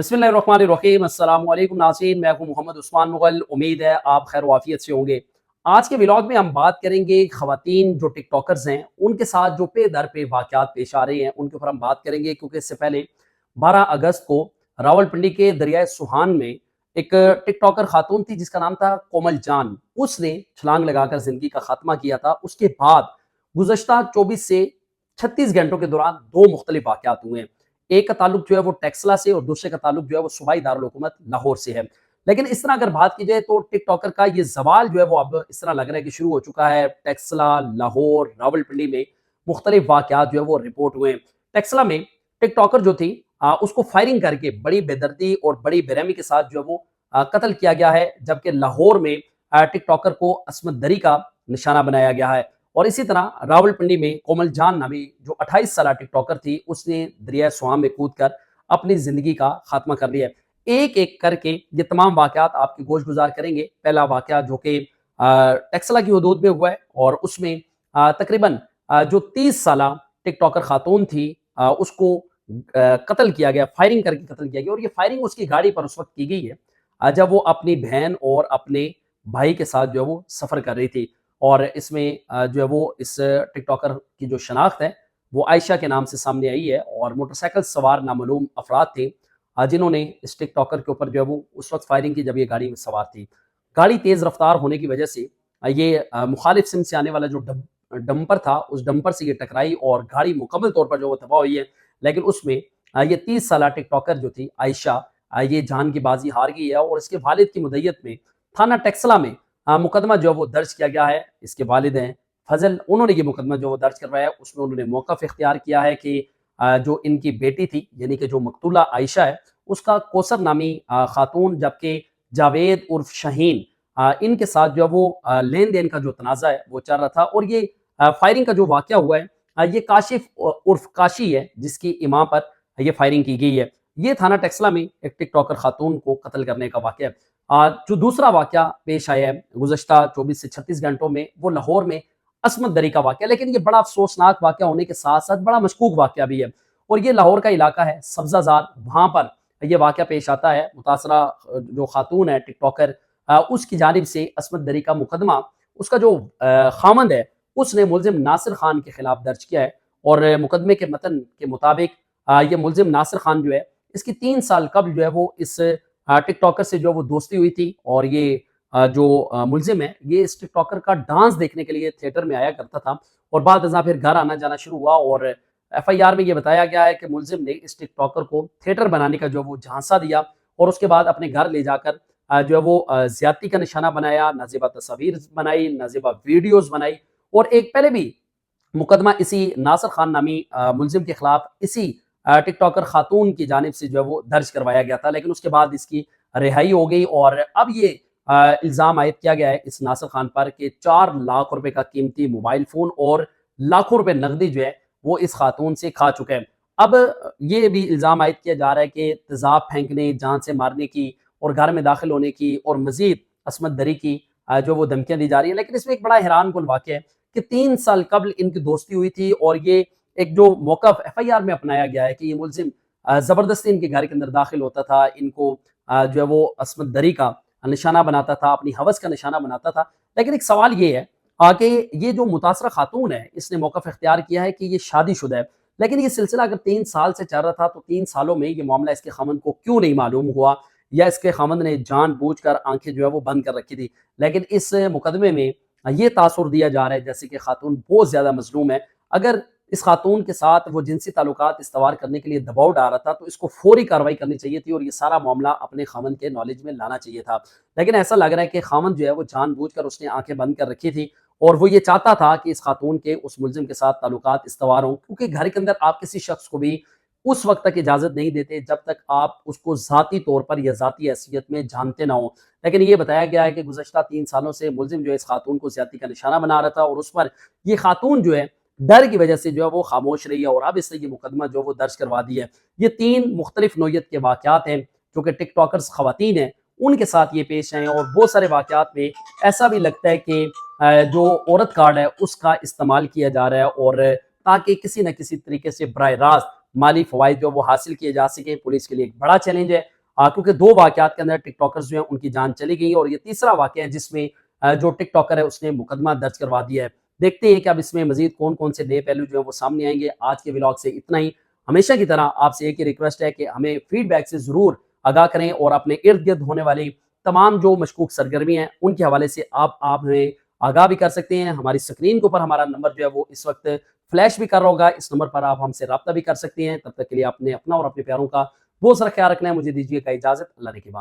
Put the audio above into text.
बिस्मिल्लाहिर्रहमानिर्रहीम। अस्सलाम वालेकुम नाज़रीन, मैं हूं मोहम्मद उस्मान मुगल। उम्मीद है आप खैर वाफियत से होंगे। आज के व्लॉग में हम बात करेंगे ख़वातीन जो टिकटॉकर्स हैं उनके साथ जो पे दर पे वाक़यात पेश आ रहे हैं उनके ऊपर हम बात करेंगे, क्योंकि इससे पहले 12 अगस्त को रावलपिंडी के दरियाए सुहान में एक टिकटॉकर खातून थी जिसका नाम था कोमल जान। उसने छलांग लगाकर ज़िंदगी का खात्मा किया था। उसके बाद गुज़श्ता 24 से 36 घंटों के दौरान 2 मुख्तलिफ वाक़यात हुए हैं। एक का ताल्लुक जो है वो टेक्सला से और दूसरे का ताल्लुक जो है वो सूबाई दारुल हुकूमत लाहौर से है। लेकिन इस तरह अगर बात की जाए तो टिकटॉकर का ये ज़वाल जो है वो अब इस तरह लग रहा है कि शुरू हो चुका है। टेक्सला, लाहौर, रावलपिंडी में मुख्तलिफ वाक़यात जो है वो रिपोर्ट हुए हैं। टेक्सला में टिकटॉकर जो थी उसको फायरिंग करके बड़ी बेदर्दी और बड़ी बेरहमी के साथ जो है वो कत्ल किया गया है, जबकि लाहौर में टिकटॉकर को अस्मत दरी का निशाना बनाया गया है। और इसी तरह रावलपिंडी में कोमल जान नामी जो 28 साल टिकटॉकर थी उसने दरिया स्वाम में कूद कर अपनी जिंदगी का खात्मा कर लिया। एक एक करके ये तमाम वाकयात आपकी गोश गुजार करेंगे। पहला वाकया जो कि टेक्सला की हदूद में हुआ है और उसमें तकरीबन जो 30 साल टिकटॉकर खातून थी उसको कत्ल किया गया, फायरिंग करके कत्ल किया गया। और ये फायरिंग उसकी गाड़ी पर उस वक्त की गई है जब वो अपनी बहन और अपने भाई के साथ जो है वो सफ़र कर रही थी। और इसमें जो है वो इस टिकटॉकर की जो शनाख्त है वो आयशा के नाम से सामने आई है। और मोटरसाइकिल सवार नामालूम अफराद थे जिन्होंने इस टिकटॉकर के ऊपर जो है वो उस वक्त फायरिंग की जब ये गाड़ी में सवार थी। गाड़ी तेज़ रफ्तार होने की वजह से ये मुखालिफ सिम से आने वाला जो डंपर था उस डंपर से ये टकराई और गाड़ी मुकम्मल तौर पर जो वो तबाह हुई है। लेकिन उसमें ये 30 साल टिकटॉकर जो थी आयशा, ये जान की बाजी हार गई है और इसके वालिद की मुद्दत में थाना टेक्सला में मुकदमा जो है वो दर्ज किया गया है। इसके वालिद हैं फजल, उन्होंने ये मुकदमा जो वो दर्ज करवाया है। उसमें उन्होंने मौक़िफ़ इख्तियार किया है कि जो इनकी बेटी थी यानी कि जो मकतूला आयशा है उसका कौसर नामी खातून, जबकि जावेद उर्फ शाहीन इनके साथ जो है वो लेन देन का जो तनाज़ा है वो चल रहा था। और ये फायरिंग का जो वाक़या हुआ है ये काशिफ उर्फ काशी है जिसकी इमाम पर ये फायरिंग की गई है। ये थाना टेक्सला में एक टिकटॉकर खातून को कत्ल करने का वाक़या है। जो दूसरा वाक़या पेश आया है गुज़श्ता 24 से 36 घंटों में वो लाहौर में अस्मत दरी का वाक़या। लेकिन ये बड़ा अफसोसनाक वाक़या होने के साथ साथ बड़ा मशकूक वाक़या भी है। और ये लाहौर का इलाका है सब्ज़ाज़ार, वहाँ पर ये वाक़या पेश आता है। मुतासरा जो खातून है टिकटॉकर उसकी जानिब से अस्मत दरी का मुकदमा उसका जो खामंद है उसने मुलजिम नासिर खान के खिलाफ दर्ज किया है। और मुकदमे के मतन के मुताबिक ये मुलजिम नासिर खान जो है इसकी 3 साल कबल जो है वो इस टिकटॉकर से जो वो दोस्ती हुई थी। और ये जो मुलजिम है ये इस टिकटॉकर का डांस देखने के लिए थिएटर में आया करता था और बाद अज़ां फिर घर आना जाना शुरू हुआ। और एफआईआर में ये बताया गया है कि मुलजिम ने इस टिकटॉकर को थिएटर बनाने का जो वो झांसा दिया और उसके बाद अपने घर ले जाकर जो है वो ज्यादती का निशाना बनाया, नाज़ेबा तस्वीर बनाई, नाज़ेबा वीडियोस बनाई। और एक पहले भी मुकदमा इसी नासिर खान नामी मुलजिम के खिलाफ इसी टिकटॉकर खातून की जानिब से जो है वो दर्ज करवाया गया था। लेकिन उसके बाद इसकी रिहाई हो गई और अब ये इल्ज़ाम आयद किया गया है इस नासिर खान पर कि 4 लाख रुपए का कीमती मोबाइल फ़ोन और लाखों रुपए नकदी जो है वो इस खातून से खा चुके हैं। अब ये भी इल्ज़ाम आयद किया जा रहा है कि तेज़ाब फेंकने, जान से मारने की और घर में दाखिल होने की और मज़ीद अस्मत दरी की जो वो धमकियाँ दी जा रही हैं। लेकिन इसमें एक बड़ा हैरान कुन वाक़या है कि 3 साल कबल इनकी दोस्ती हुई थी और ये एक जो मौक़िफ़ एफआईआर में अपनाया गया है कि ये मुलजिम ज़बरदस्ती इनके घर के अंदर दाखिल होता था, इनको जो है वो अस्मत दरी का निशाना बनाता था, अपनी हवस का निशाना बनाता था। लेकिन एक सवाल ये है कि ये जो मुतासरा खातून है इसने मौक़िफ़ इख्तियार किया है कि ये शादीशुदा है। लेकिन ये सिलसिला अगर 3 साल से चल रहा था तो 3 सालों में ये मामला इसके ख़ावंद को क्यों नहीं मालूम हुआ या इसके ख़ावंद ने जानबूझकर आंखें जो है वो बंद कर रखी थी। लेकिन इस मुकदमे में ये तासुर दिया जा रहा है जैसे कि खातून बहुत ज़्यादा मज़लूम है। अगर इस खातून के साथ वो जिनसी ताल्लुकात इस्तवार करने के लिए दबाव डाल रहा था तो इसको फौरी कार्रवाई करनी चाहिए थी और ये सारा मामला अपने खामन के नॉलेज में लाना चाहिए था। लेकिन ऐसा लग रहा है कि खामन जो है वो जानबूझकर उसने आंखें बंद कर रखी थी और वो ये चाहता था कि इस खातून के उस मुलजिम के साथ ताल्लुकात इस्तवार हों, क्योंकि घर के अंदर आप किसी शख्स को भी उस वक्त तक इजाज़त नहीं देते जब तक आप उसको ज़ाती तौर पर या ज़ाती हैसियत में जानते ना हो। लेकिन ये बताया गया है कि गुज़श्ता 3 सालों से मुलजिम जो है इस खातून को ज़्यादती का निशाना बना रहा था और उस पर ये खातून जो है डर की वजह से जो है वो खामोश रही है और अब इसने ये मुकदमा जो वो दर्ज करवा दिया है। ये 3 मुख्तलिफ नौइयत के वाक़यात हैं जो कि टिकटॉकर्स ख़वातीन हैं उनके साथ ये पेश आए हैं। और बहुत सारे वाक़यात में ऐसा भी लगता है कि जो औरत कार्ड है उसका इस्तेमाल किया जा रहा है और ताकि किसी न किसी तरीके से बराह रास्त माली फ़वाइद जो वो हासिल किए जा सकें। पुलिस के लिए एक बड़ा चैलेंज है क्योंकि 2 वाक़यात के अंदर टिकटॉकर्स जो हैं उनकी जान चली गई और ये तीसरा वाक़या है जिसमें जो टिकटॉकर है उसने मुकदमा दर्ज करवा दिया है। देखते हैं कि अब इसमें मज़ीद कौन-कौन से नए पहलू जो हैं वो सामने आएँगे। आज के व्लॉग से इतना ही। हमेशा की तरह आपसे एक ही रिक्वेस्ट है कि हमें फीडबैक से ज़रूर आगाह करें और अपने इर्द-गिर्द होने वाली तमाम जो मशकूक सरगर्मी हैं उनके हवाले से आप हमें आगाह भी कर सकते हैं। हमारी स्क्रीन के ऊपर हमारा नंबर जो है वो इस वक़्त फ्लैश भी कर रहा होगा। इस नंबर पर आप हमसे राब्ता भी कर सकते हैं। तब तक के लिए आपने अपना और अपने प्यारों का बहुत सारा ख्याल रखना है। मुझे दीजिएगा इजाज़त। अल्लाह ने के बाद।